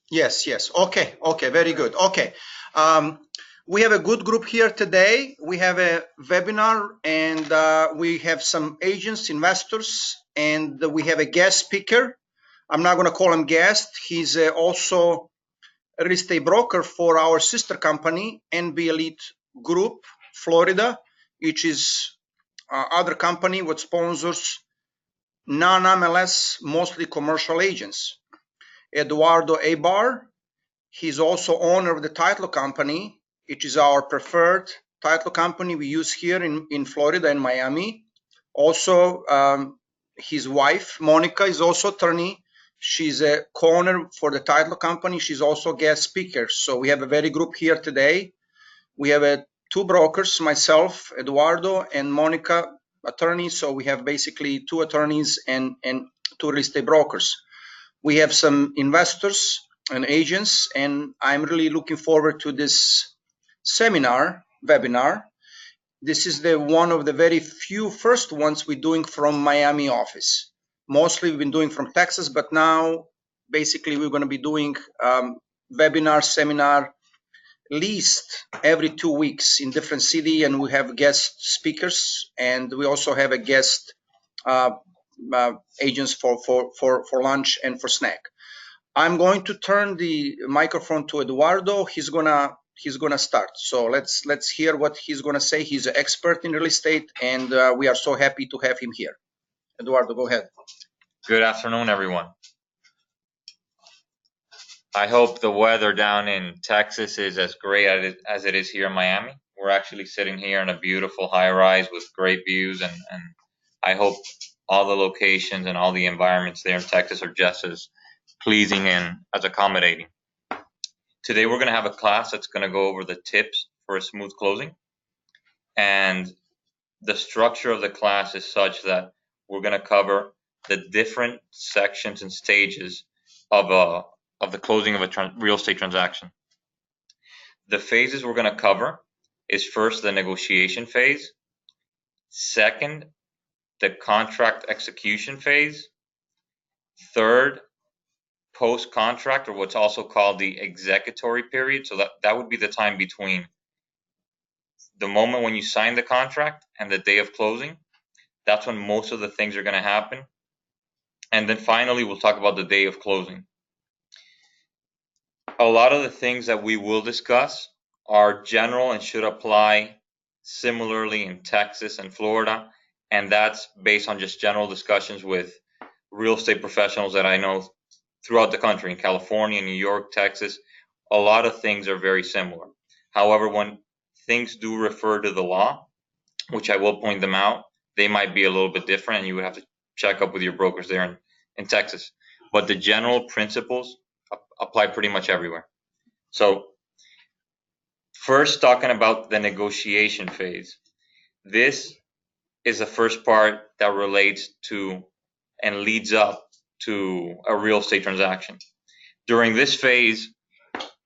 Yes, yes. Okay, okay, very good. Okay. Um, we have a good group here today. We have a webinar and we have some agents, investors, and we have a guest speaker. I'm not going to call him guest. He's also a real estate broker for our sister company, NB Elite Group, Florida, which is other company what sponsors non-MLS, mostly commercial agents. Eduardo Abar, he's also owner of the title company. It is our preferred title company we use here in Florida and Miami. Also, his wife, Monica, is also attorney. She's a co-owner for the title company. She's also a guest speaker. So we have a very group here today. We have two brokers, myself, Eduardo, and Monica, attorneys. So we have basically two attorneys and two real estate brokers. We have some investors and agents, and I'm really looking forward to this webinar. This is the one of the very few first ones we're doing from Miami office. Mostly we've been doing from Texas, but now basically we're going to be doing webinar, seminar, least every 2 weeks in different city, and we have guest speakers, and we also have a guest uh, agents for lunch and for snack. I'm going to turn the microphone to Eduardo. He's gonna start. So let's hear what he's gonna say. He's an expert in real estate, and we are so happy to have him here. Eduardo, go ahead. Good afternoon, everyone. I hope the weather down in Texas is as great as it is here in Miami. We're actually sitting here in a beautiful high rise with great views, and I hope all the locations and all the environments there in Texas are just as pleasing and as accommodating. Today we're going to have a class that's going to go over the tips for a smooth closing. And the structure of the class is such that we're going to cover the different sections and stages of the closing of a real estate transaction. The phases we're going to cover is first the negotiation phase, second the contract execution phase, third post-contract, or what's also called the executory period. So that would be the time between the moment when you sign the contract and the day of closing. That's when most of the things are going to happen. And then finally, we'll talk about the day of closing. A lot of the things that we will discuss are general and should apply similarly in Texas and Florida. And that's based on just general discussions with real estate professionals that I know throughout the country, in California, New York, Texas. A lot of things are very similar. However, when things do refer to the law, which I will point them out, they might be a little bit different, and you would have to check up with your brokers there in Texas. But the general principles apply pretty much everywhere. So first, talking about the negotiation phase. This is the first part that relates to and leads up to a real estate transaction. During this phase,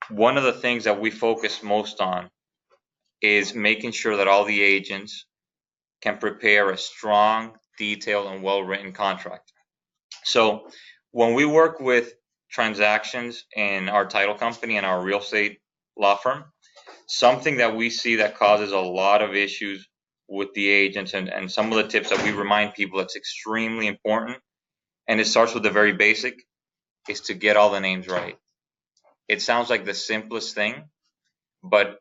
one of the things that we focus most on is making sure that all the agents can prepare a strong, detailed, and well-written contract. So when we work with transactions in our title company and our real estate law firm, something that we see that causes a lot of issues with the agents, and some of the tips that we remind people that's extremely important, and it starts with the very basic, is to get all the names right. It sounds like the simplest thing, but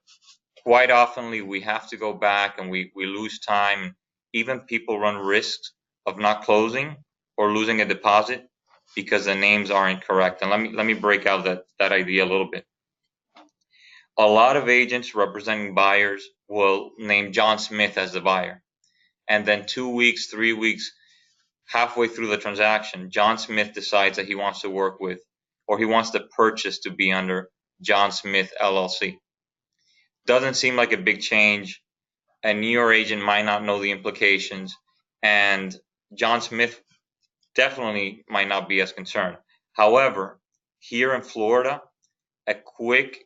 quite oftenly we have to go back and we lose time. Even people run risks of not closing or losing a deposit because the names are incorrect. And let me break out that idea a little bit. A lot of agents representing buyers will name John Smith as the buyer. And then 2 weeks, 3 weeks, halfway through the transaction, John Smith decides that he wants to work with, or he wants the purchase to be under John Smith LLC. Doesn't seem like a big change. A New York agent might not know the implications, and John Smith definitely might not be as concerned. However, here in Florida, a quick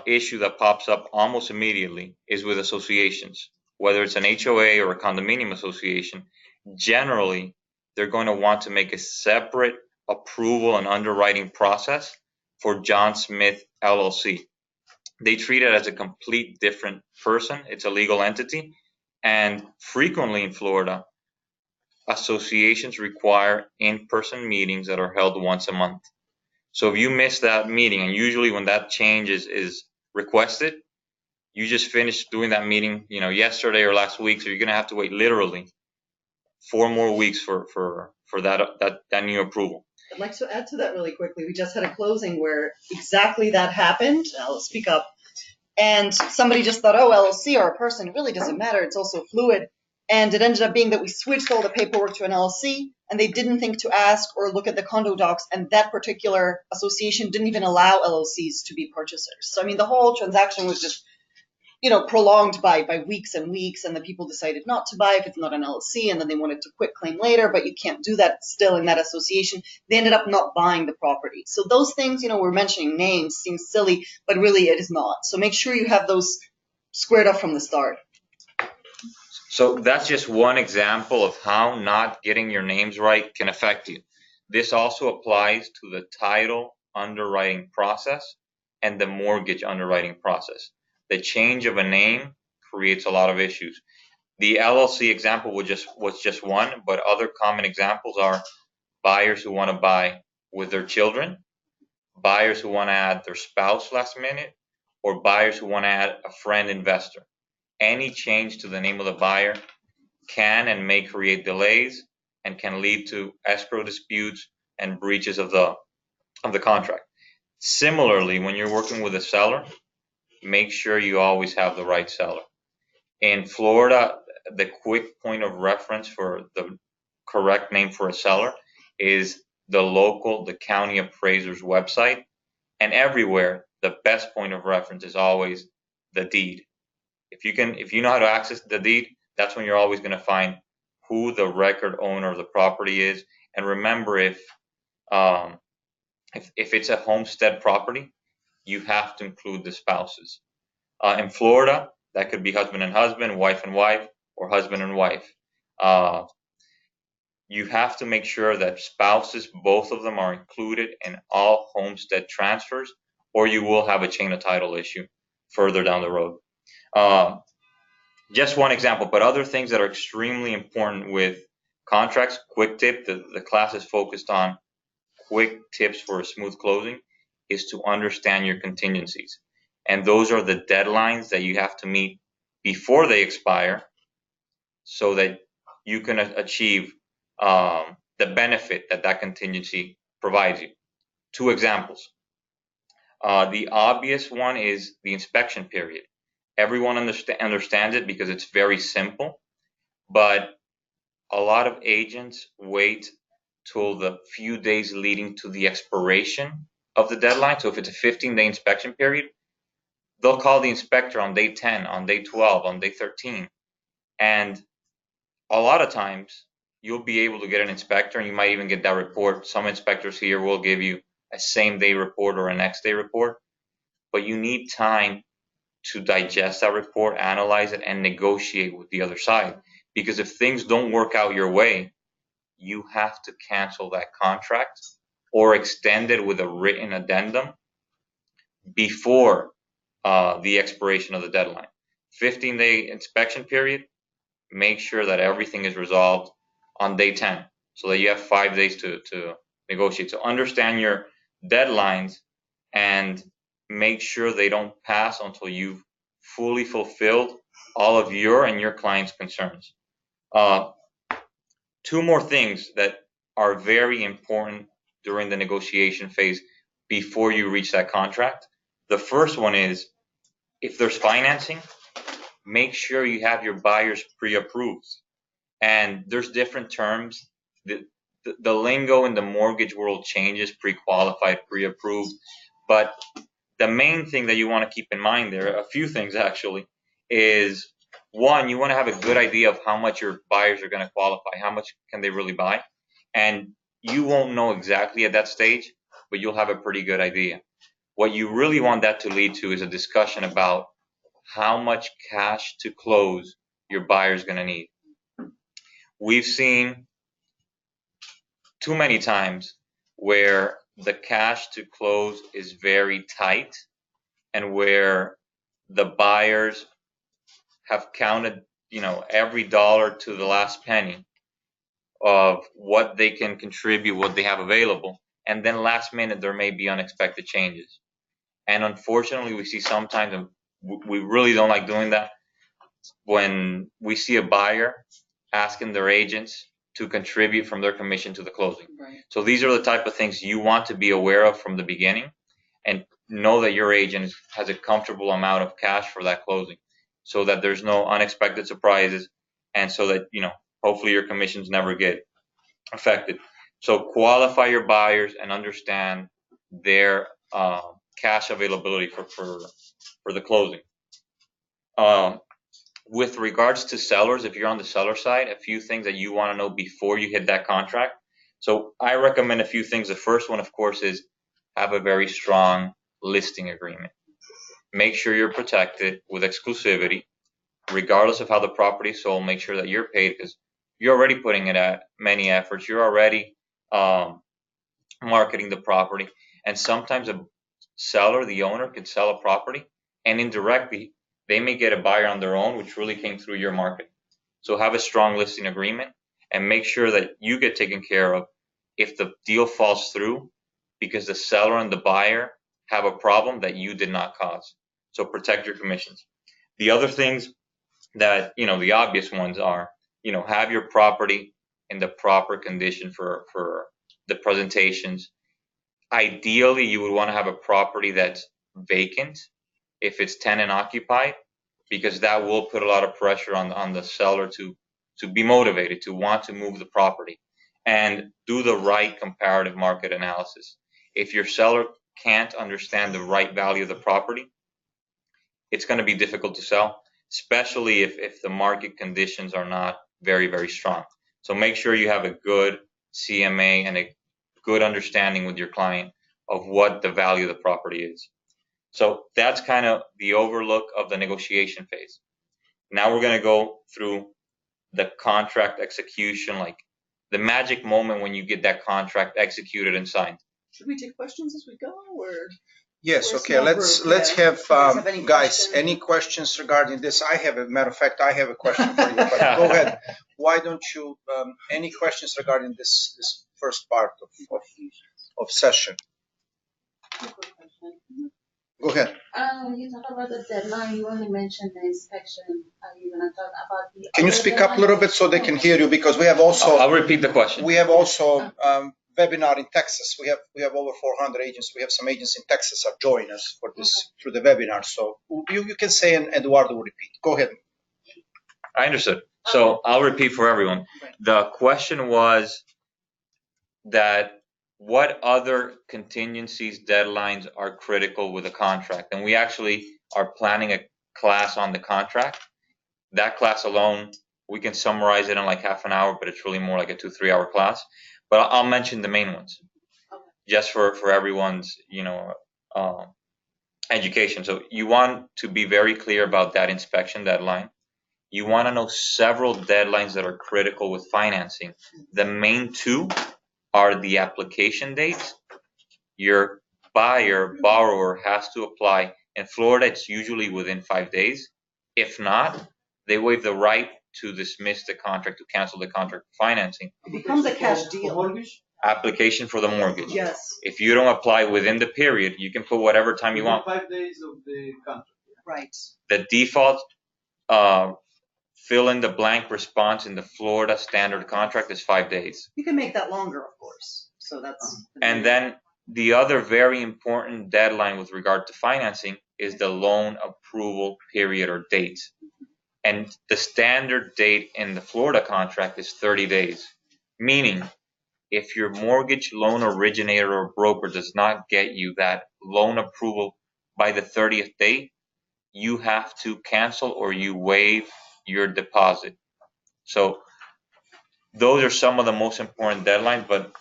issue that pops up almost immediately is with associations. Whether it's an HOA or a condominium association, generally they're going to want to make a separate approval and underwriting process for John Smith LLC. They treat it as a complete different person. It's a legal entity. And frequently in Florida, associations require in-person meetings that are held once a month. So if you miss that meeting, and usually when that change is requested, you just finished doing that meeting, yesterday or last week, so you're gonna have to wait literally 4 more weeks for that new approval. I'd like to add to that really quickly. We just had a closing where exactly that happened. I'll speak up. And somebody just thought, oh, LLC or a person, it really doesn't matter. It's also fluid. And it ended up being that we switched all the paperwork to an LLC, and they didn't think to ask or look at the condo docs, and that particular association didn't even allow LLCs to be purchasers. So, I mean, the whole transaction was just, prolonged by weeks and weeks, and the people decided not to buy if it's not an LLC, and then they wanted to quit claim later, but you can't do that still in that association. They ended up not buying the property. So those things, we're mentioning names, seem silly, but really it is not. So make sure you have those squared up from the start. So that's just one example of how not getting your names right can affect you. This also applies to the title underwriting process and the mortgage underwriting process. The change of a name creates a lot of issues. The LLC example was just one, but other common examples are buyers who want to buy with their children, buyers who want to add their spouse last minute, or buyers who want to add a friend investor. Any change to the name of the buyer can and may create delays and can lead to escrow disputes and breaches of the contract. Similarly, when you're working with a seller, make sure you always have the right seller. In Florida, the quick point of reference for the correct name for a seller is the county appraiser's website. And everywhere, the best point of reference is always the deed. If you know how to access the deed, that's when you're always going to find who the record owner of the property is. And remember, if it's a homestead property, you have to include the spouses. In Florida, that could be husband and husband, wife and wife, or husband and wife. You have to make sure that spouses, both of them, are included in all homestead transfers, or you will have a chain of title issue further down the road. Just one example, but other things that are extremely important with contracts. Quick tip, the class is focused on quick tips for a smooth closing, is to understand your contingencies. And those are the deadlines that you have to meet before they expire so that you can achieve the benefit that contingency provides you. 2 examples. The obvious one is the inspection period. Everyone understands it because it's very simple, but a lot of agents wait till the few days leading to the expiration of the deadline. So if it's a 15-day inspection period, they'll call the inspector on day 10, on day 12, on day 13. And a lot of times you'll be able to get an inspector and you might even get that report. Some inspectors here will give you a same-day report or a next-day report, but you need time to digest that report, analyze it, and negotiate with the other side. Because if things don't work out your way, you have to cancel that contract or extend it with a written addendum before the expiration of the deadline. 15-day inspection period, make sure that everything is resolved on day 10 so that you have 5 days to negotiate. So understand your deadlines and make sure they don't pass until you've fully fulfilled all of your and your client's concerns. 2 more things that are very important during the negotiation phase before you reach that contract. The first one is, if there's financing, make sure you have your buyers pre-approved. And there's different terms. The lingo in the mortgage world changes: pre-qualified, pre-approved. But the main thing that you want to keep in mind there, a few things actually, is one, you want to have a good idea of how much your buyers are going to qualify, how much can they really buy. And you won't know exactly at that stage, but you'll have a pretty good idea. What you really want that to lead to is a discussion about how much cash to close your buyer is going to need. We've seen too many times where the cash to close is very tight and where the buyers have counted, every dollar to the last penny of what they can contribute, what they have available, and then last minute there may be unexpected changes. And unfortunately, we see sometimes, and we really don't like doing that, when we see a buyer asking their agents to contribute from their commission to the closing. Right. So these are the type of things you want to be aware of from the beginning and know that your agent has a comfortable amount of cash for that closing so that there's no unexpected surprises and so that, hopefully your commissions never get affected. So qualify your buyers and understand their cash availability for the closing. With regards to sellers, if you're on the seller side, a few things that you want to know before you hit that contract. So I recommend a few things. The first one, of course, is have a very strong listing agreement. Make sure you're protected with exclusivity, regardless of how the property is sold. Make sure that you're paid because you're already putting it at many efforts. You're already marketing the property, and sometimes a seller, the owner, can sell a property, and indirectly they may get a buyer on their own, which really came through your marketing. So have a strong listing agreement and make sure that you get taken care of if the deal falls through because the seller and the buyer have a problem that you did not cause. So protect your commissions. The other things that, the obvious ones are, have your property in the proper condition for the presentations. Ideally, you would want to have a property that's vacant if it's tenant occupied, because that will put a lot of pressure on the seller to be motivated to want to move the property and do the right comparative market analysis. If your seller can't understand the right value of the property, it's going to be difficult to sell, especially if the market conditions are not very, very strong. So make sure you have a good CMA and a good understanding with your client of what the value of the property is. So that's kind of the overlook of the negotiation phase. Now we're going to go through the contract execution, like the magic moment when you get that contract executed and signed. Should we take questions as we go, or? Yes, We're okay, small let's group, have, yeah. You guys have any guys, questions? any questions regarding this? I have a matter of fact, I have a question for you, but go ahead. Why don't you, any questions regarding this first part of session? Go ahead. You talk about the deadline, you only mentioned the inspection. Are you gonna talk about the? Can you other speak up a little bit so they can deadlines? hear you? Because we have also, I'll repeat the question. we have also webinar in Texas. We have over 400 agents. We have some agents in Texas are joining us for this through the webinar. So you can say and Eduardo will repeat. Go ahead. I understood. So I'll repeat for everyone. Right. The question was that what other contingencies, deadlines are critical with a contract? And we actually are planning a class on the contract. That class alone, we can summarize it in like half an hour, but it's really more like a 2-3 hour class. But I'll mention the main ones just for everyone's, education. So you want to be very clear about that inspection deadline. You want to know several deadlines that are critical with financing. The main two are the application dates. Your borrower has to apply. In Florida, it's usually within 5 days. If not, they waive the right to dismiss the contract, to cancel the contract for financing. It becomes a cash deal. Application for the mortgage. Yes. If you don't apply within the period, you can put whatever time you want. 5 days of the contract. Right. The default fill in the blank response in the Florida standard contract is 5 days. You can make that longer, of course. So that's. And then the other very important deadline with regard to financing is the loan approval period or date. And the standard date in the Florida contract is 30 days, meaning if your mortgage loan originator or broker does not get you that loan approval by the 30th day, you have to cancel or you waive your deposit. So those are some of the most important deadlines, but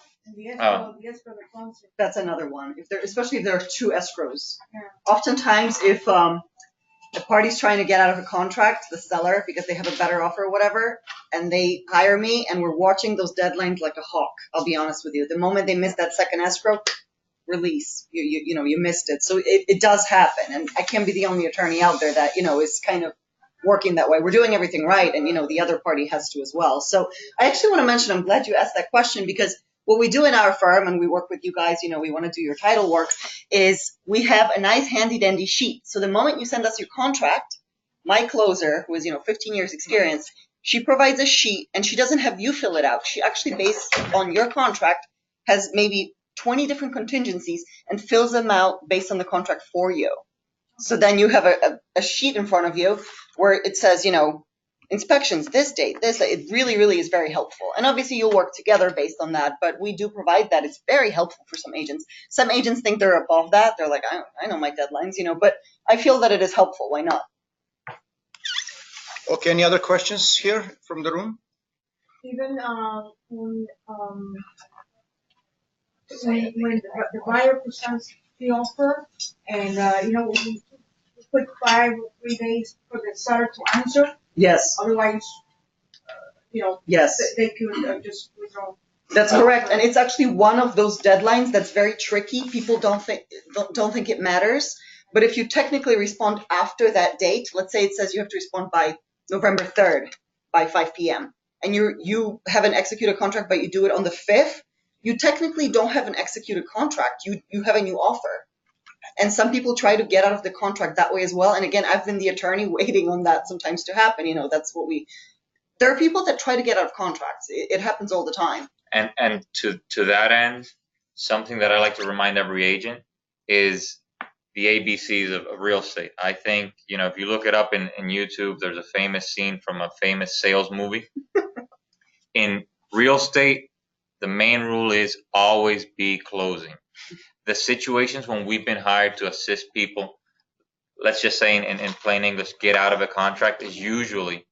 That's another one. Especially if there are two escrows. Oftentimes, if the party's trying to get out of a contract, the seller, because they have a better offer or whatever, and they hire me, and we're watching those deadlines like a hawk. I'll be honest with you. The moment they miss that second escrow, release. You missed it. So it does happen. And I can't be the only attorney out there that, is kind of working that way. We're doing everything right. And, the other party has to as well. So I actually want to mention, I'm glad you asked that question, because what we do in our firm, and we work with you guys, we want to do your title work, is we have a nice handy dandy sheet. So the moment you send us your contract, my closer, who has, 15 years experience, she provides a sheet, and she doesn't have you fill it out. She actually, based on your contract, has maybe 20 different contingencies and fills them out based on the contract for you. So then you have a sheet in front of you where it says, inspections, this date, this. It really, really is very helpful. And obviously you'll work together based on that, but we do provide that. It's very helpful for some agents. Some agents think they're above that. They're like, I know my deadlines, but I feel that it is helpful. Why not? Okay, any other questions here from the room? Even when the buyer presents the offer, and we put 5 or 3 days for the seller to answer. Yes. Otherwise, yes, they could just withdraw. That's correct, and it's actually one of those deadlines that's very tricky. People don't think it matters, but if you technically respond after that date, let's say it says you have to respond by November 3rd by 5 p.m. and you have an executed contract, but you do it on the 5th, you technically don't have an executed contract. You have a new offer. And some people try to get out of the contract that way as well. And again, I've been the attorney waiting on that sometimes to happen. That's what there are people that try to get out of contracts. It happens all the time. And to that end, something that I like to remind every agent is the ABCs of real estate. I think, if you look it up in YouTube, there's a famous scene from a famous sales movie. In real estate, the main rule is always be closing. The situations when we've been hired to assist people, let's just say in plain English, get out of a contract, is usually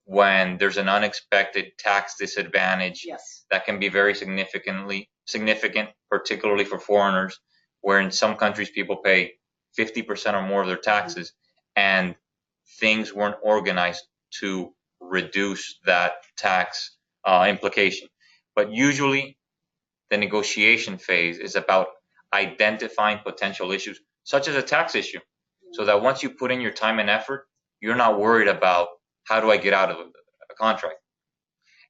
when there's an unexpected tax disadvantage. Yes. That can be very significant, particularly for foreigners, where in some countries people pay 50% or more of their taxes, and things weren't organized to reduce that tax implication. But usually the negotiation phase is about identifying potential issues, such as a tax issue, so that once you put in your time and effort, you're not worried about how do I get out of a contract.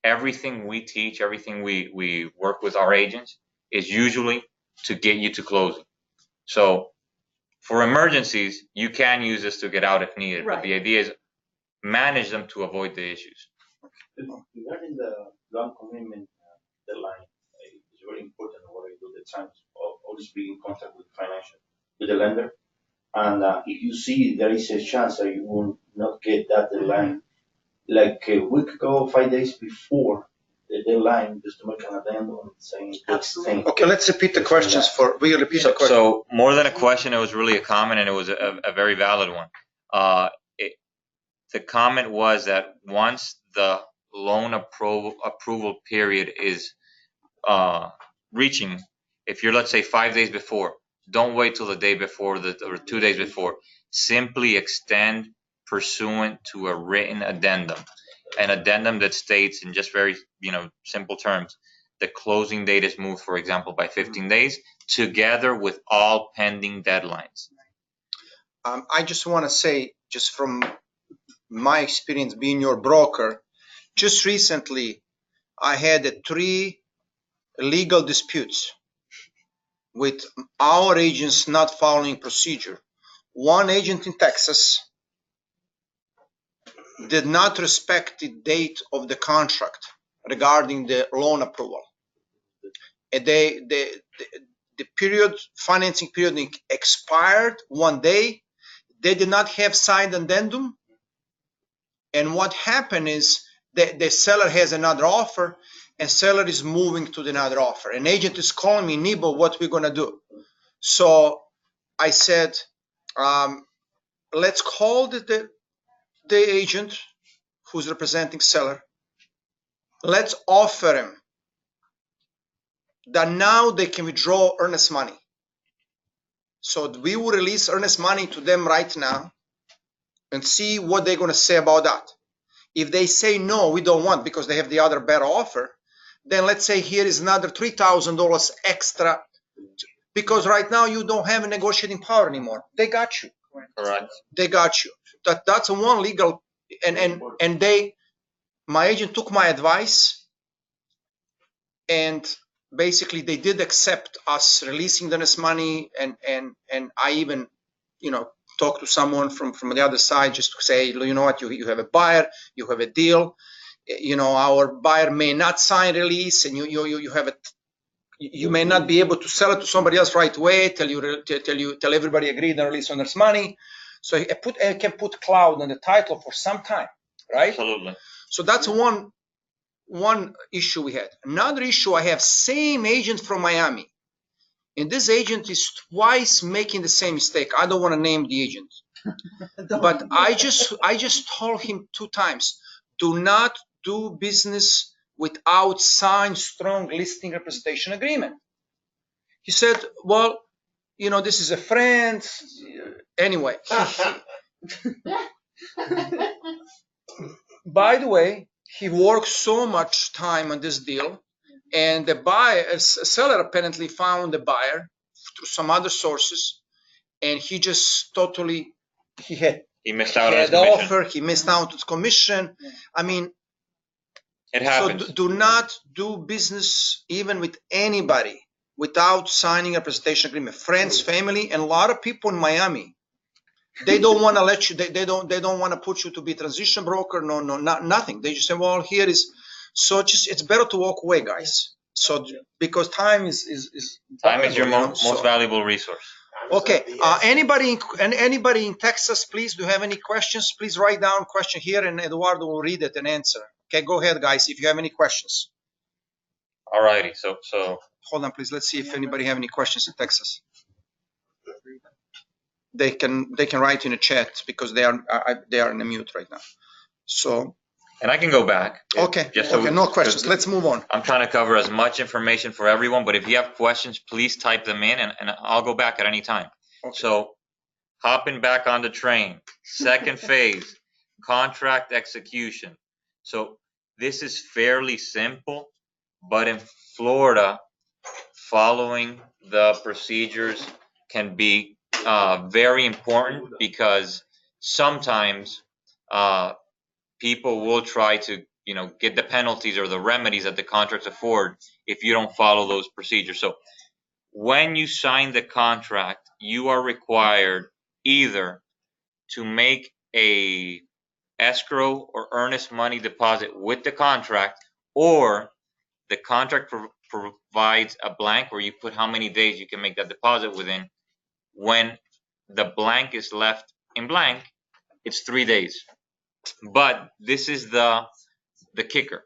Everything we teach, everything we work with our agents is usually to get you to closing. So for emergencies, you can use this to get out if needed, Right. But the idea is manage them to avoid the issues. Regarding the loan commitment deadline, it's very important what I do the times of always being in contact with the lender. And if you see there is a chance that you will not get that deadline, like a week ago, 5 days before the deadline, just to make an addendum saying Absolutely. Okay, let's repeat the questions we repeat the question. So more than a question, it was really a comment, and it was a very valid one. The comment was that once the loan approval period is reaching, if you're, let's say, 5 days before, don't wait till the day before or 2 days before. Simply extend pursuant to a written addendum, an addendum that states in just very simple terms, the closing date is moved, for example, by 15 days, together with all pending deadlines. I just want to say, just from my experience being your broker, just recently I had 3 legal disputes with our agents not following procedure. One agent in Texas did not respect the date of the contract regarding the loan approval. And the financing period expired one day. They did not have signed addendum. And what happened is the seller has another offer, and seller is moving to another offer. An agent is calling me, Nebo, what we're gonna do? So I said, let's call the agent who's representing seller. Let's offer him that now they can withdraw earnest money. So we will release earnest money to them right now and see what they're gonna say about that. If they say no, we don't want because they have the other better offer, then let's say here is another $3,000 extra because right now you don't have a negotiating power anymore. They got you. Correct. They got you. That's one legal, and my agent took my advice, and basically they did accept us releasing this money, and I even, talked to someone from the other side just to say, you know what, you have a buyer, you have a deal, our buyer may not sign release, and you have a, you may not be able to sell it to somebody else right away till everybody agreed and release on this money. So I can put cloud on the title for some time, right? Absolutely. So that's one issue we had. Another issue, I have same agent from Miami, and this agent is twice making the same mistake. I don't want to name the agent, but I just told him 2 times, do not do business without signed strong listing representation agreement. He said, well, this is a friend. Anyway, by the way, he worked so much time on this deal, and the seller apparently found the buyer through some other sources, and he just totally, he missed out on his the commission. offer, he missed out on his commission. I mean, It happens. so do not do business even with anybody without signing a representation agreement. Friends, family, and a lot of people in Miami, they don't want to let you. They don't want to put you to be transition broker. No, nothing. They just say, well, here is. So it's better to walk away, guys. So because time is Time is your valuable, most valuable resource. Okay. Anybody in Texas, please, do you have any questions? Please write down question here, and Eduardo will read it and answer. Okay, go ahead, guys, if you have any questions. All righty. So Hold on, please. Let's see if anybody have any questions in Texas. They can write in the chat because they are in the mute right now. So. And I can go back. Okay. No questions. Let's move on. I'm trying to cover as much information for everyone, but if you have questions, please type them in, and I'll go back at any time. Okay. So, hopping back on the train, second phase, contract execution. So this is fairly simple, but in Florida, following the procedures can be very important, because sometimes people will try to, get the penalties or the remedies that the contracts afford if you don't follow those procedures. So when you sign the contract, you are required either to make a escrow or earnest money deposit with the contract, or the contract provides a blank where you put how many days you can make that deposit within. When the blank is left in blank, it's 3 days. But this is the kicker.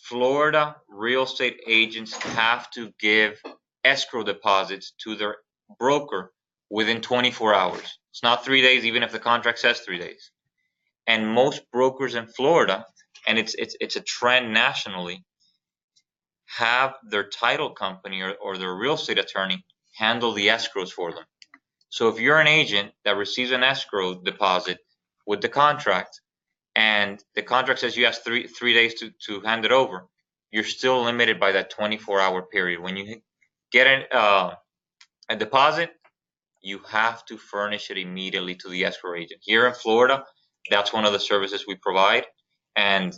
Florida real estate agents have to give escrow deposits to their broker within 24 hours. It's not 3 days, even if the contract says 3 days. And most brokers in Florida, and it's a trend nationally, have their title company or their real estate attorney handle the escrows for them. So if you're an agent that receives an escrow deposit with the contract, and the contract says you have three days to hand it over, you're still limited by that 24-hour period. When you get a deposit, you have to furnish it immediately to the escrow agent. Here in Florida, that's one of the services we provide, and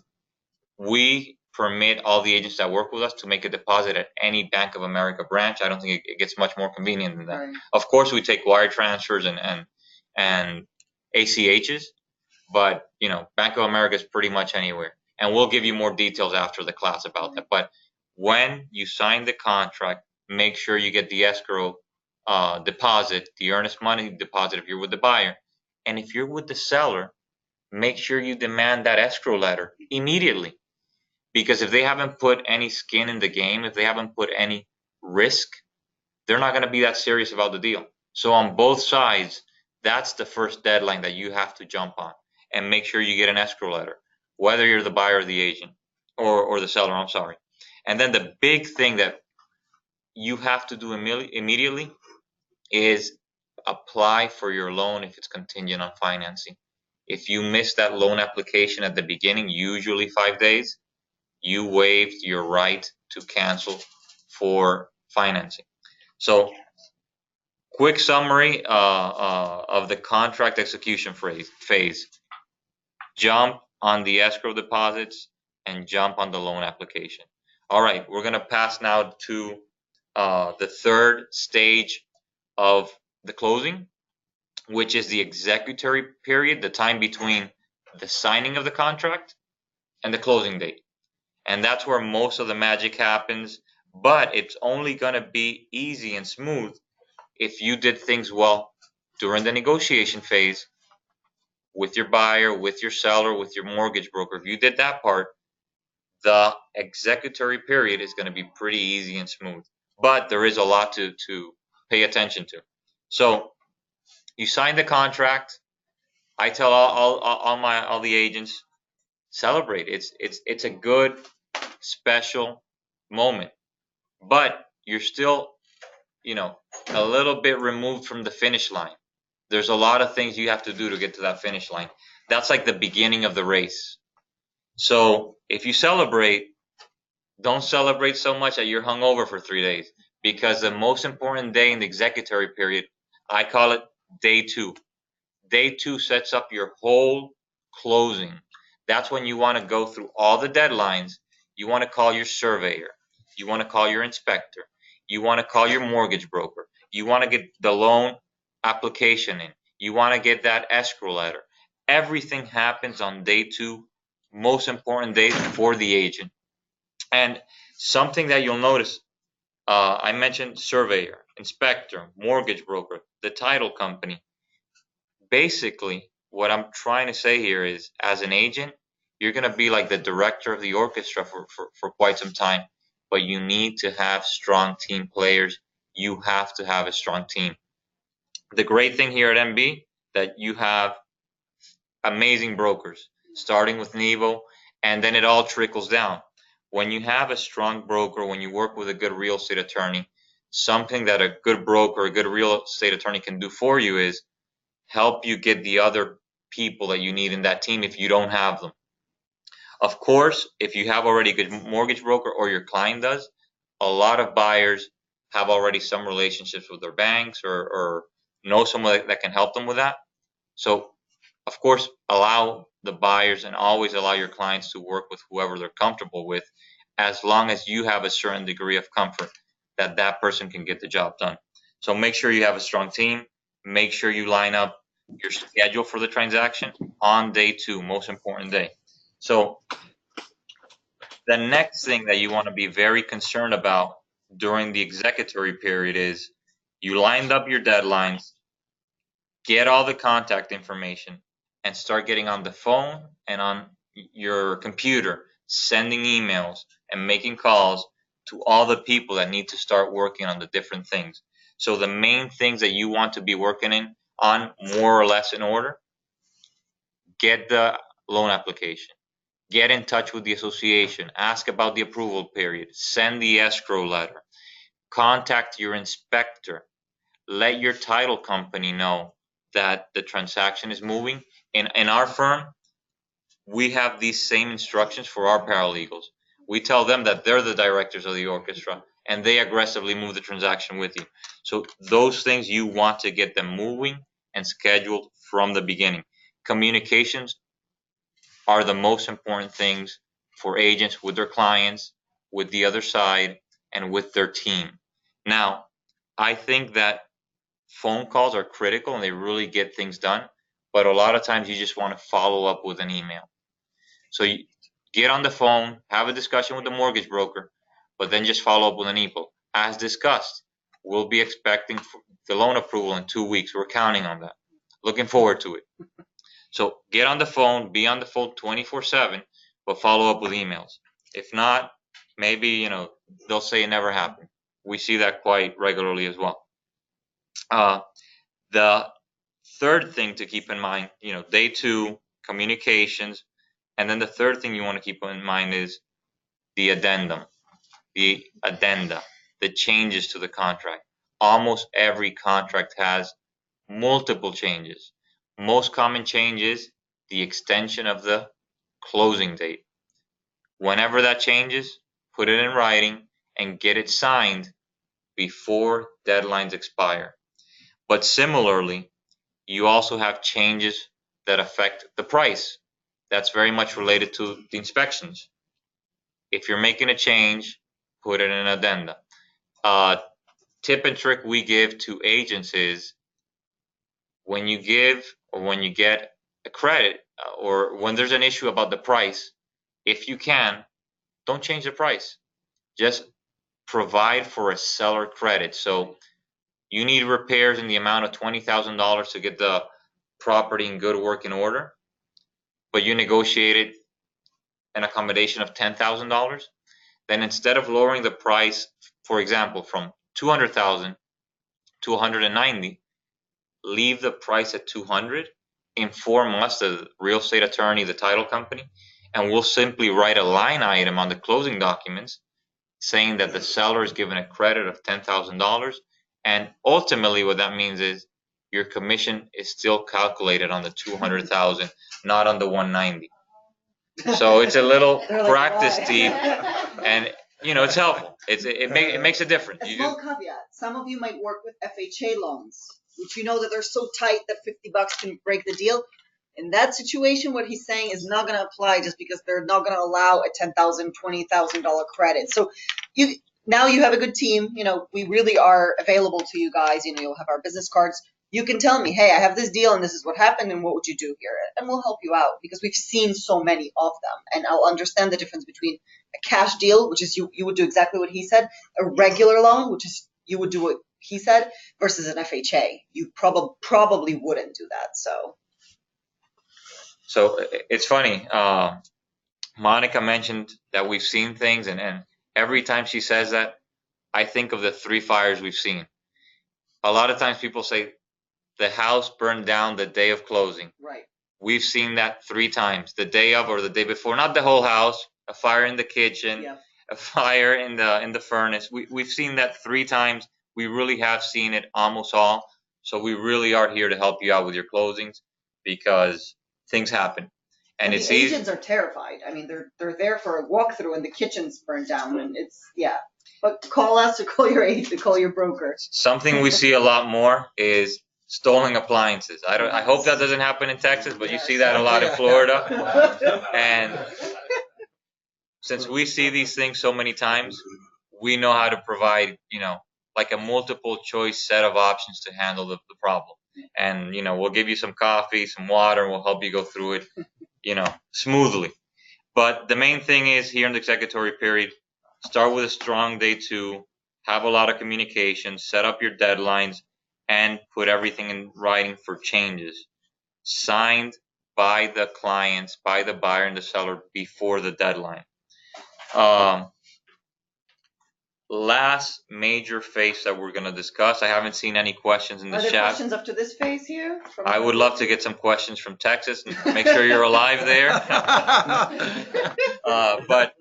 we permit all the agents that work with us to make a deposit at any Bank of America branch. I don't think it gets much more convenient than that. Right. Of course, we take wire transfers and ACHs, but Bank of America is pretty much anywhere. And we'll give you more details after the class about that. But when you sign the contract, make sure you get the escrow deposit, the earnest money deposit if you're with the buyer. And if you're with the seller, make sure you demand that escrow letter immediately. Because if they haven't put any skin in the game, if they haven't put any risk, they're not going to be that serious about the deal. So on both sides, that's the first deadline that you have to jump on, and make sure you get an escrow letter, whether you're the buyer or the agent or the seller, I'm sorry. And then the big thing that you have to do immediately is apply for your loan if it's contingent on financing. If you miss that loan application at the beginning, usually 5 days, you waived your right to cancel for financing. So quick summary of the contract execution phase. Jump on the escrow deposits and jump on the loan application. All right, we're gonna pass now to the third stage of the closing, which is the executory period, the time between the signing of the contract and the closing date. And that's where most of the magic happens, but it's only gonna be easy and smooth if you did things well during the negotiation phase with your buyer, with your seller, with your mortgage broker. If you did that part, the executory period is going to be pretty easy and smooth. But there is a lot to pay attention to. So you sign the contract. I tell all the agents, celebrate. It's a good special moment, but you're still, a little bit removed from the finish line. There's a lot of things you have to do to get to that finish line. That's like the beginning of the race. So if you celebrate, don't celebrate so much that you're hungover for 3 days, because the most important day in the executory period, I call it day 2. Day 2 sets up your whole closing. That's when you want to go through all the deadlines. You want to call your surveyor. You want to call your inspector. You want to call your mortgage broker. You want to get the loan application in. You want to get that escrow letter. Everything happens on day 2, most important day for the agent. And something that you'll notice, I mentioned surveyor, inspector, mortgage broker, the title company. Basically, what I'm trying to say here is, as an agent, you're going to be like the director of the orchestra for quite some time, but you need to have strong team players. You have to have a strong team. The great thing here at MB, that you have amazing brokers, starting with Nevo, and then it all trickles down. When you have a strong broker, when you work with a good real estate attorney, something that a good broker, a good real estate attorney can do for you is help you get the other people that you need in that team if you don't have them. Of course, if you have already a good mortgage broker, or your client does, a lot of buyers have already some relationships with their banks, or know someone that can help them with that. So, of course, allow the buyers and always allow your clients to work with whoever they're comfortable with, as long as you have a certain degree of comfort that that person can get the job done. So make sure you have a strong team. Make sure you line up your schedule for the transaction on day 2, most important day. So the next thing that you want to be very concerned about during the executory period is, you lined up your deadlines, get all the contact information, and start getting on the phone and on your computer, sending emails and making calls to all the people that need to start working on the different things. So the main things that you want to be working on more or less in order: get the loan application, get in touch with the association, ask about the approval period, send the escrow letter, contact your inspector, let your title company know that the transaction is moving. In our firm, we have these same instructions for our paralegals. We tell them that they're the directors of the orchestra, and they aggressively move the transaction with you. So those things, you want to get them moving and scheduled from the beginning. Communications are the most important things for agents with their clients, with the other side, and with their team. Now, I think that phone calls are critical and they really get things done, but a lot of times you just want to follow up with an email. So you get on the phone, have a discussion with the mortgage broker, but then just follow up with an email. As discussed, we'll be expecting the loan approval in 2 weeks. We're counting on that. Looking forward to it. So get on the phone, be on the phone 24/7, but follow up with emails. If not, maybe, they'll say it never happened. We see that quite regularly as well. The third thing to keep in mind, day 2, communications. And then the third thing you want to keep in mind is the addenda, the changes to the contract. Almost every contract has multiple changes. Most common change is the extension of the closing date. Whenever that changes, put it in writing and get it signed before deadlines expire. But similarly, you also have changes that affect the price. That's very much related to the inspections. If you're making a change, put it in an addenda. Tip and trick we give to agents is when you give or when you get a credit or when there's an issue about the price, if you can, don't change the price. Just provide for a seller credit. So you need repairs in the amount of $20,000 to get the property in good working order, but you negotiated an accommodation of $10,000, then instead of lowering the price, for example, from 200,000 to 190, leave the price at 200, inform us, the real estate attorney, the title company, and we'll simply write a line item on the closing documents saying that the seller is given a credit of $10,000. And ultimately what that means is your commission is still calculated on the 200,000, not on the 190. So it's a little They're like, practice "Why?" tip, and it's helpful. It makes a difference. A small caveat, some of you might work with FHA loans, which you know that they're so tight that $50 can break the deal. In that situation, what he's saying is not going to apply just because they're not going to allow a $10,000, $20,000 credit. So now you have a good team. We really are available to you guys. You'll have our business cards. You can tell me, hey, I have this deal and this is what happened and what would you do here? And we'll help you out because we've seen so many of them. And I'll understand the difference between a cash deal, which is you would do exactly what he said, a regular loan, which is you would do what he said, versus an FHA. You probably wouldn't do that. So it's funny. Monica mentioned that we've seen things, and every time she says that, I think of the 3 fires we've seen. A lot of times people say the house burned down the day of closing. Right. We've seen that 3 times, the day of or the day before. Not the whole house, a fire in the kitchen, Yeah. a fire in the furnace. We've seen that 3 times. We really have seen it almost all. So we really are here to help you out with your closings because things happen. And the it's easy. agents are terrified. I mean, they're there for a walkthrough and the kitchen's burned down and yeah. But call us or call your agent, call your broker. Something we see a lot more is stolen appliances. I hope that doesn't happen in Texas, but you see that a lot in Florida. And since we see these things so many times, we know how to provide, like a multiple choice set of options to handle the problem. And, we'll give you some coffee, some water, and we'll help you go through it, smoothly. But the main thing is here in the executory period, start with a strong day 2, have a lot of communication, set up your deadlines, and put everything in writing for changes. Signed by the clients, by the buyer and the seller before the deadline. Last major phase that we're going to discuss. I haven't seen any questions in the chat. Are there chat. Questions up to this phase here? I would love to get some questions from Texas and make sure you're alive there. But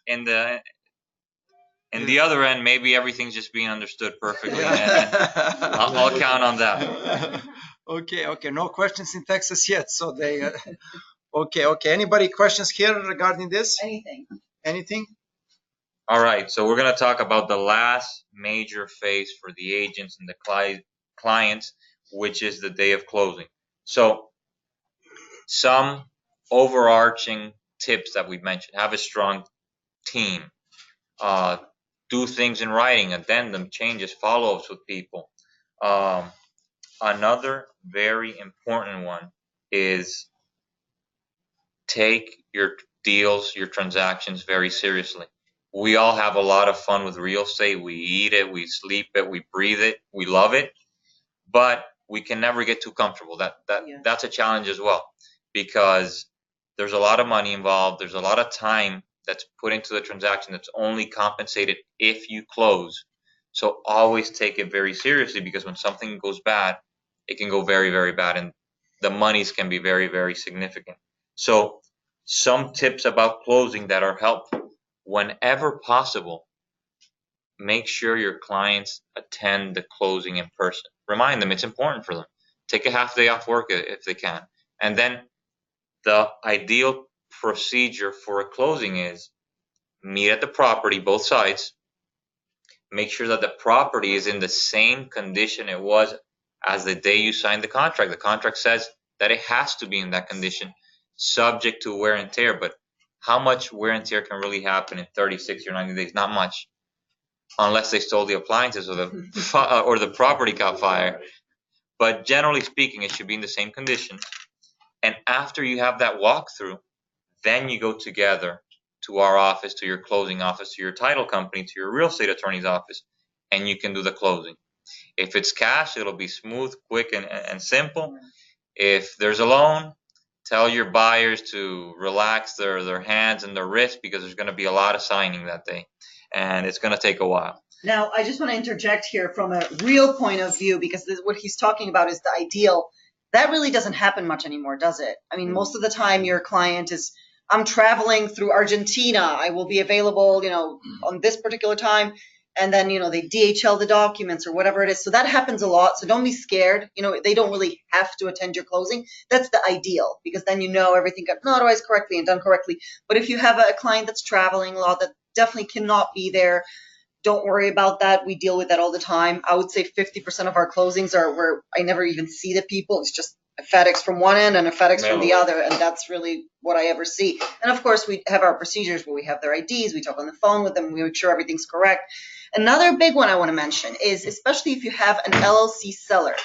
in the other end, maybe everything's just being understood perfectly. And I'll count on that. Okay. No questions in Texas yet. So they. Okay. Anybody questions here regarding this? Anything? All right. So we're going to talk about the last major phase for the agents and the clients, which is the day of closing. So some overarching tips that we've mentioned: have a strong team, do things in writing, addendum, changes, follow-ups with people. Another very important one is take your deals, your transactions very seriously. We all have a lot of fun with real estate. We eat it, we sleep it, we breathe it, we love it, but we can never get too comfortable. That's a challenge as well, because there's a lot of money involved. There's a lot of time that's put into the transaction that's only compensated if you close. So always take it very seriously, because when something goes bad, it can go very, very bad, and the monies can be very, very significant. So some tips about closing that are helpful: whenever possible, make sure your clients attend the closing in person. Remind them it's important for them. Take a half day off work if they can. And then the ideal procedure for a closing is meet at the property, both sides, make sure that the property is in the same condition it was as the day you signed the contract. The contract says that it has to be in that condition, subject to wear and tear. But how much wear and tear can really happen in 30, 60, or 90 days? Not much, unless they stole the appliances or the property caught fire. But generally speaking, it should be in the same condition. And after you have that walkthrough, then you go together to our office, to your closing office, to your title company, to your real estate attorney's office, and you can do the closing. If it's cash, it'll be smooth, quick, and simple. If there's a loan, tell your buyers to relax their hands and their wrists, because there's going to be a lot of signing that day, and it's going to take a while. Now, I just want to interject here from a real point of view, because what he's talking about is the ideal. That really doesn't happen much anymore, does it? I mean, most of the time your client is, I'm traveling through Argentina. I will be available, on this particular time. And then, they DHL the documents or whatever it is. So that happens a lot. So don't be scared. They don't really have to attend your closing. That's the ideal, because then everything got notarized correctly and done correctly. But if you have a client that's traveling a lot that definitely cannot be there, don't worry about that. We deal with that all the time. I would say 50% of our closings are where I never even see the people. It's just a FedEx from one end and a FedEx from the other, and that's really what I ever see. And of course, we have our procedures where we have their IDs, we talk on the phone with them, we make sure everything's correct. Another big one I want to mention is, especially if you have an LLC seller,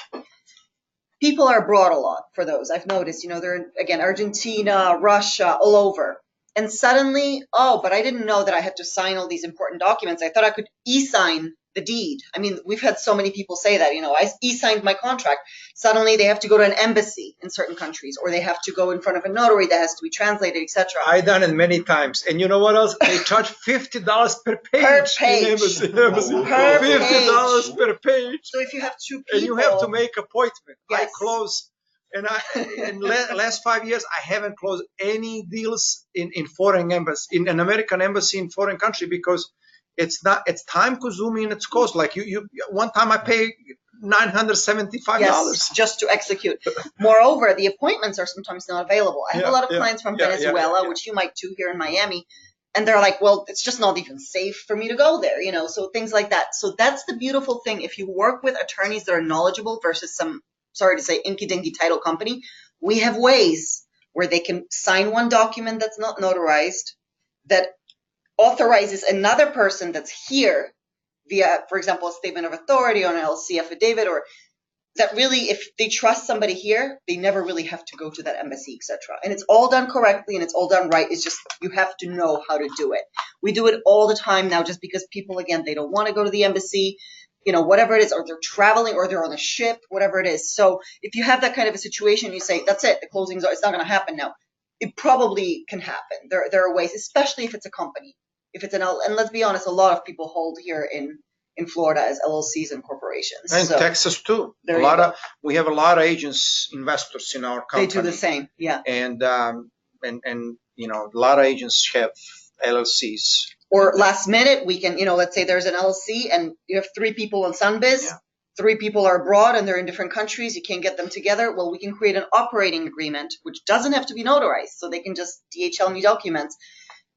people are abroad a lot for those. I've noticed, they're in, again, Argentina, Russia, all over. And suddenly, but I didn't know that I had to sign all these important documents. I thought I could e-sign the deed. I mean, we've had so many people say that, I e-signed my contract. Suddenly they have to go to an embassy in certain countries, or they have to go in front of a notary that has to be translated, etc. I done it many times. And you know what else? They charge $50 per page. Per page. In embassy. Per $50 per page. So if you have two people. And you have to make appointment. Yes. I close. And in last 5 years, I haven't closed any deals in foreign embassy, in an American embassy in foreign country, because it's time consuming and it's cost. Like you one time I paid $975. Yes, just to execute. Moreover, the appointments are sometimes not available. I have a lot of clients from Venezuela, which you might too here in Miami. And they're like, well, it's just not even safe for me to go there, so things like that. So that's the beautiful thing. If you work with attorneys that are knowledgeable versus some, sorry to say, inky-dinky title company, we have ways where they can sign one document that's not notarized, that authorizes another person that's here via, for example, a statement of authority or an LLC affidavit, or that really, if they trust somebody here, they never really have to go to that embassy, etc. And it's all done correctly and it's all done right. It's just you have to know how to do it. We do it all the time now, just because people, again, they don't want to go to the embassy, whatever it is, or they're traveling, or they're on a ship, whatever it is. So if you have that kind of a situation, you say, that's it, the closings it's not going to happen now. It probably can happen. There are ways, especially if it's a company. If it's and let's be honest, a lot of people hold here in Florida as LLCs and corporations. And Texas too. We have a lot of agents, investors in our company. They do the same, yeah. And a lot of agents have LLCs. Or last minute, we can, let's say there's an LLC and you have 3 people on Sunbiz, 3 people are abroad and they're in different countries, you can't get them together. Well, we can create an operating agreement, which doesn't have to be notarized. So they can just DHL me documents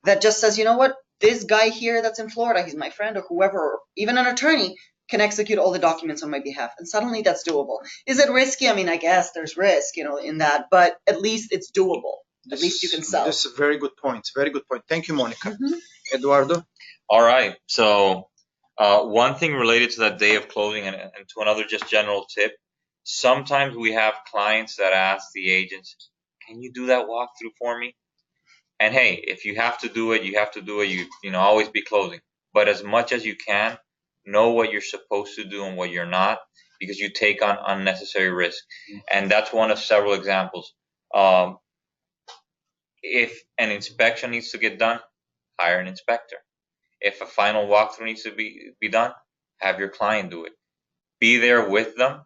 that just says, you know what, this guy here that's in Florida, he's my friend, or whoever, or even an attorney, can execute all the documents on my behalf. And suddenly that's doable. Is it risky? I mean, I guess there's risk, in that, but at least it's doable. At least you can sell. This is a very good point. Very good point. Thank you, Monica. Eduardo? All right. So one thing related to that day of closing, and to another just general tip, sometimes we have clients that ask the agents, can you do that walkthrough for me? And hey, if you have to do it, you have to do it. You always be closing. But as much as you can, know what you're supposed to do and what you're not, because you take on unnecessary risk. And that's one of several examples. If an inspection needs to get done, hire an inspector. If a final walkthrough needs to be done, have your client do it. Be there with them,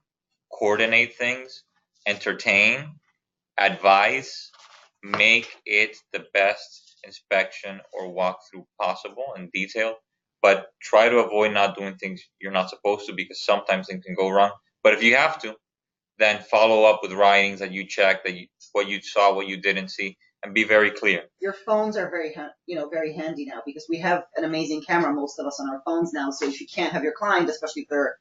coordinate things, entertain, advise, make it the best inspection or walkthrough possible and detailed, but try to avoid not doing things you're not supposed to, because sometimes things can go wrong. But if you have to, then follow up with writings that you checked, what you saw, what you didn't see, and be very clear. Your phones are very handy now because we have an amazing camera, most of us on our phones now. So if you can't have your client, especially if they're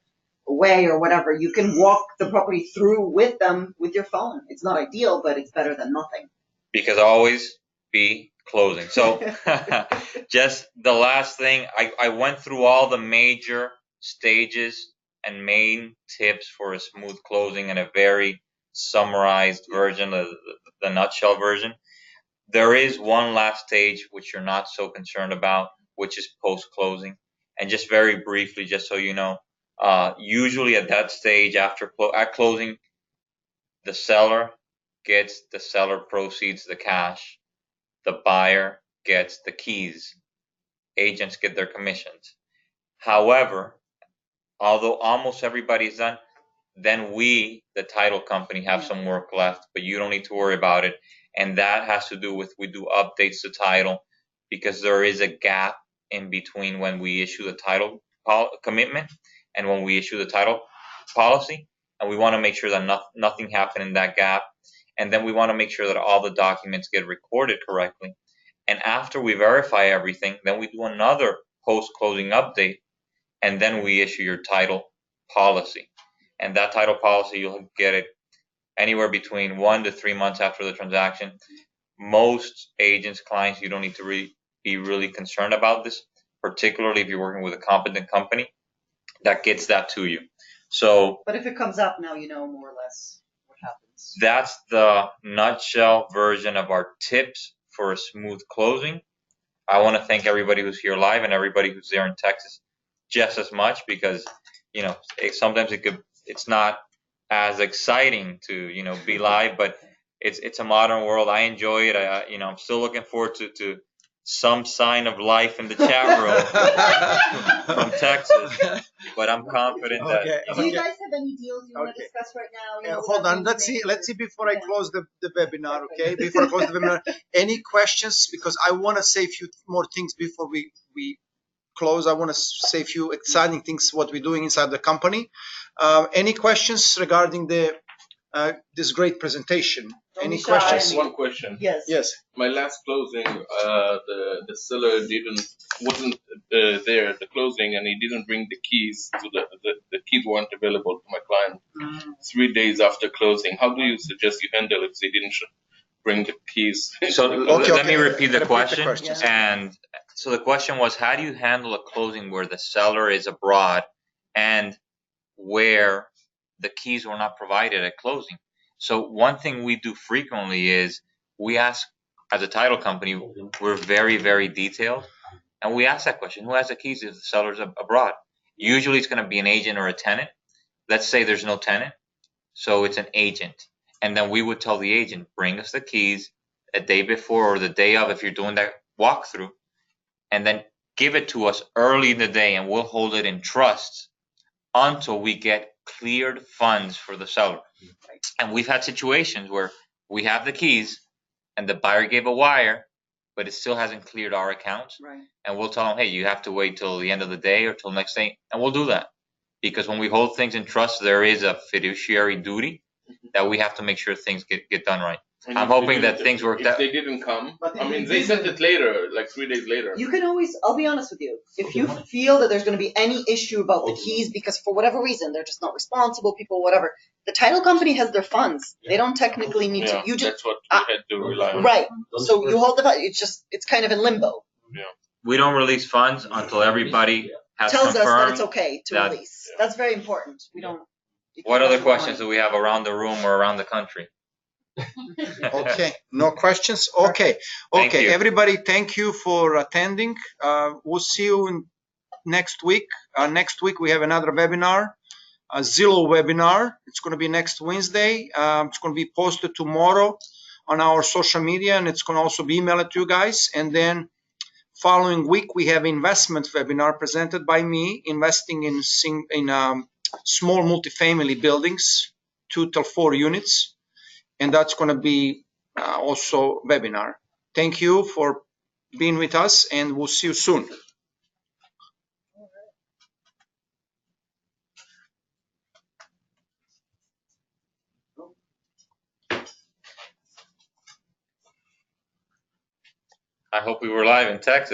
away or whatever, you can walk the property through with them with your phone. It's not ideal, but it's better than nothing. Because always be closing. So just the last thing, I went through all the major stages and main tips for a smooth closing in a very summarized version, the nutshell version. There is one last stage which you're not so concerned about, which is post-closing. And just very briefly, just so you know, usually at that stage at closing, the seller gets the seller proceeds, the cash. The buyer gets the keys. Agents get their commissions. However, although almost everybody is done, then we, the title company, have some work left, but you don't need to worry about it. And that has to do with, we do updates to title because there is a gap in between when we issue the title commitment and when we issue the title policy. And we want to make sure that nothing happened in that gap. And then we want to make sure that all the documents get recorded correctly. And after we verify everything, then we do another post-closing update, and then we issue your title policy. And that title policy, you'll get it anywhere between 1 to 3 months after the transaction. Most agents, clients, you don't need to be really concerned about this, particularly if you're working with a competent company that gets that to you. So, but if it comes up now, you know more or less what happens. That's the nutshell version of our tips for a smooth closing. I want to thank everybody who's here live and everybody who's there in Texas just as much, because sometimes it's not as exciting to be live, but it's a modern world. I enjoy it. I'm still looking forward to some sign of life in the chat room from Texas, but I'm confident that. Do you guys have any deals you want to discuss right now? Hold on. Let's see before I close the webinar. Okay. Before I close the webinar, any questions? Because I want to say a few more things before we close. I want to say a few exciting things what we're doing inside the company. Any questions regarding this great presentation? Any questions? One question. Yes. My last closing, the seller wasn't there at the closing, and he didn't bring the keys to the keys weren't available to my client 3 days after closing. How do you suggest you handle it if they didn't bring the keys? So let me repeat the question. question. And so the question was, how do you handle a closing where the seller is abroad and where the keys were not provided at closing? So one thing we do frequently is we ask, as a title company, we're very, very detailed, and we ask that question: who has the keys if the seller's abroad? Usually it's going to be an agent or a tenant. Let's say there's no tenant, so it's an agent. And then we would tell the agent, bring us the keys a day before or the day of if you're doing that walkthrough, and then give it to us early in the day, and we'll hold it in trust until we get cleared funds for the seller. And we've had situations where we have the keys and the buyer gave a wire, but it still hasn't cleared our account. Right. And we'll tell them, hey, you have to wait till the end of the day or till next day. And we'll do that. Because when we hold things in trust, there is a fiduciary duty that we have to make sure things get done right. And I'm hoping that things worked out. If they didn't come, But I mean, they sent it later, like 3 days later. You can always, I'll be honest with you, if you feel that there's going to be any issue about the keys because for whatever reason they're just not responsible people, whatever, the title company has their funds. They don't technically need to. You just that's what we had to rely on. right. So you hold the fund. It's kind of in limbo. Yeah. We don't release funds until everybody has Tells us that confirmed. it's okay to that- release. That's very important. We don't. What other questions do we have around the room or around the country? Okay, no questions? Okay, Thank okay, you. everybody, thank you for attending. We'll see you next week. Next week we have another webinar, a Zillow webinar. It's going to be next Wednesday. It's going to be posted tomorrow on our social media, and it's going to also be emailed to you guys. And then following week we have investment webinar presented by me, investing in small multifamily buildings, 2 to 4 units. And that's going to be also webinar. Thank you for being with us, and we'll see you soon. I hope we were live in Texas.